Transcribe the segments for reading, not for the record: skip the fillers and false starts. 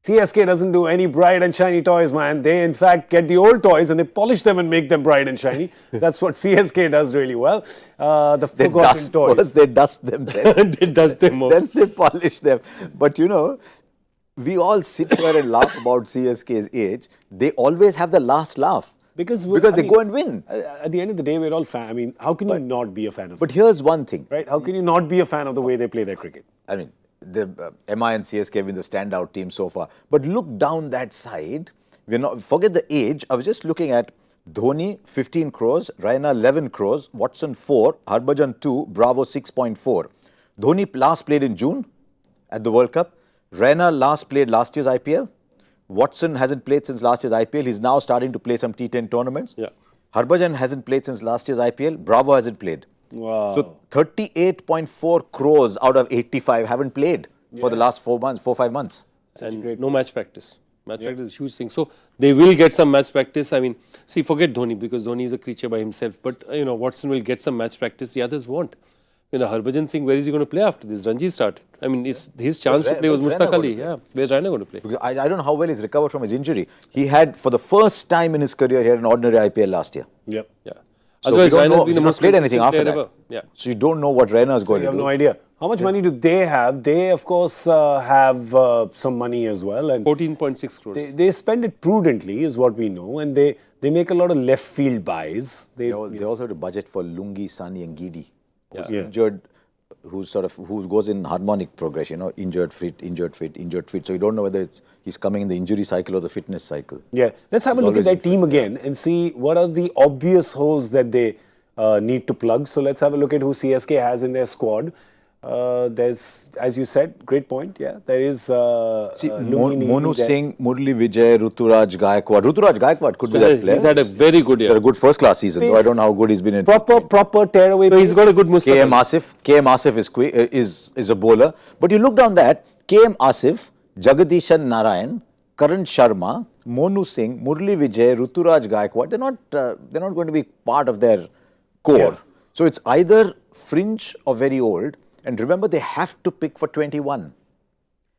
CSK doesn't do any bright and shiny toys, man. They, in fact, get the old toys and they polish them and make them bright and shiny. That's what CSK does really well. The forgotten toys. First they dust them, then they dust them up. then they polish them. But you know, we all sit here and laugh about CSK's age. They always have the last laugh. Because they go and win. At the end of the day, we're all fans. I mean, how can you not be a fan of But here's one thing. Right? How can you not be a fan of the way they play their cricket? I mean, the MI and CSK have been the standout team so far. But look down that side. Forget the age. I was just looking at Dhoni 15 crores, Raina 11 crores, Watson 4, Harbhajan 2, Bravo 6.4. Dhoni last played in June at the World Cup. Raina last played last year's IPL. Watson hasn't played since last year's IPL. He's now starting to play some T10 tournaments. Yeah. Harbhajan hasn't played since last year's IPL. Bravo hasn't played. Wow. So 38.4 crores out of 85 haven't played for the last 4-5 months. And no match practice. Match practice is a huge thing. So they will get some match practice. I mean, see, forget Dhoni because Dhoni is a creature by himself. But, you know, Watson will get some match practice. The others won't. You know, Harbhajan Singh, where is he going to play after this? Ranji started. I mean, it's his chance to play was Mushtaq Ali. Yeah, where's Raina going to play? Because I don't know how well he's recovered from his injury. He had, for the first time in his career, he had an ordinary IPL last year. Yep. Yeah. So Otherwise, Raina has been the most played anything after that. Ever. Yeah. So you don't know what Raina is going to do. You have no idea. How much money do they have? They, of course, have some money as well. And 14.6 crores. They spend it prudently, is what we know. And they make a lot of left field buys. They also have to budget for Lungi, Sani and Gidi. Who's Yeah. injured, who goes in harmonic progression, you know, injured, fit, injured, fit, injured, fit. So you don't know whether he's coming in the injury cycle or the fitness cycle. Yeah. Let's have a look at that team again and see what are the obvious holes that they need to plug. So let's have a look at who CSK has in their squad. There's, as you said, great point. Yeah, there is Monu Singh, Murli Vijay, Ruturaj Gaikwad. Ruturaj Gaikwad could be that player. He's had a very good year. He's had a good first-class season, though I don't know how good he's been in. Proper tearaway. So he's got a good Muslim. KM Asif is a bowler. But you look down that, KM Asif, Jagadishan Narayan, Karan Sharma, Monu Singh, Murli Vijay, Ruturaj Gaikwad, they're not going to be part of their core. Yeah. So it's either fringe or very old. And remember, they have to pick for 21.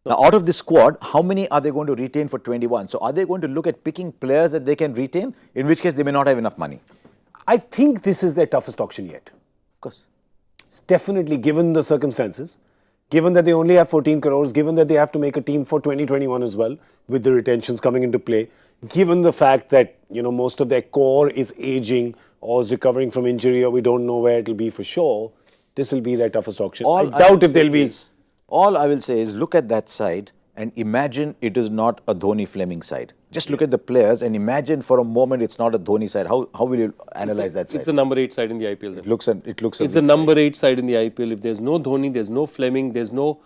Now, out of this squad, how many are they going to retain for 21? So, are they going to look at picking players that they can retain? In which case, they may not have enough money. I think this is their toughest auction yet. Of course. It's definitely, given the circumstances, given that they only have 14 crores, given that they have to make a team for 2021 as well, with the retentions coming into play, given the fact that, you know, most of their core is aging or is recovering from injury, or we don't know where it'll be for sure. This will be their toughest auction. I doubt if they'll be. All I will say is look at that side and imagine it is not a Dhoni Fleming side. Just look at the players and imagine for a moment it's not a Dhoni side. How will you analyze that side? It's a number 8 side in the IPL. Then. It looks. It's a number 8 side in the IPL. If there's no Dhoni, there's no Fleming, there's no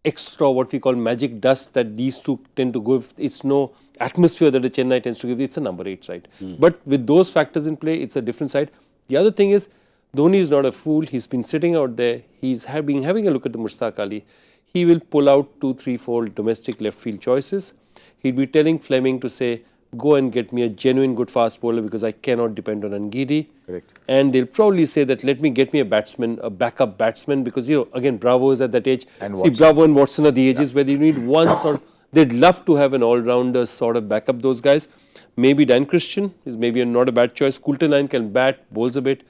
extra what we call magic dust that these two tend to give. It's no atmosphere that the Chennai tends to give. It's a number 8 side. But with those factors in play, it's a different side. The other thing is, Dhoni is not a fool. He's been sitting out there. He's been having a look at the Mushtaq Ali. He will pull out 2, 3, 4 domestic left field choices. He'll be telling Fleming to say, go and get me a genuine good fast bowler because I cannot depend on Angidi. Correct. And they'll probably say that let me get me a batsman, a backup batsman, because, you know, again, Bravo is at that age. And see, Bravo and Watson are the ages where you need one sort. They'd love to have an all-rounder sort of backup those guys. Maybe Dan Christian is maybe not a bad choice. Coulter can bat, bowls a bit.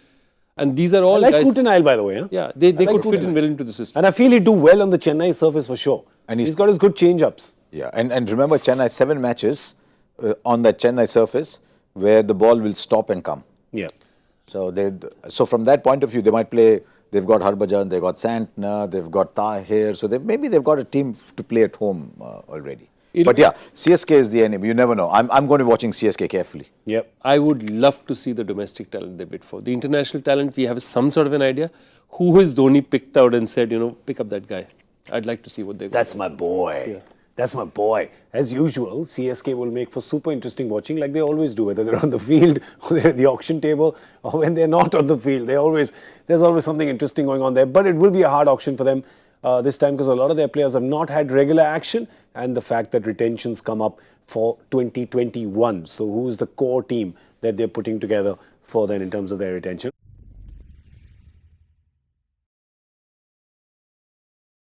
And these are all I like guys. Coulter, by the way. Huh? Yeah, they like could fit Coulter. in well into the system. And I feel he'd do well on the Chennai surface for sure. And he's got his good change-ups. Yeah, and remember Chennai 7 matches on that Chennai surface where the ball will stop and come. Yeah. So from that point of view, they might play. They've got Harbhajan, they've got Santner, they've got Tahir. So maybe they've got a team to play at home already. But yeah, CSK is the enemy. You never know. I'm going to be watching CSK carefully. Yep. I would love to see the domestic talent they bid for. The international talent, we have some sort of an idea. Who is Dhoni picked out and said, you know, pick up that guy. I'd like to see what they got. That's my boy. Yeah. That's my boy. As usual, CSK will make for super interesting watching like they always do, whether they're on the field or they're at the auction table or when they're not on the field. There's always something interesting going on there. But it will be a hard auction for them this time because a lot of their players have not had regular action and the fact that retentions come up for 2021. So who's the core team that they're putting together for then in terms of their retention?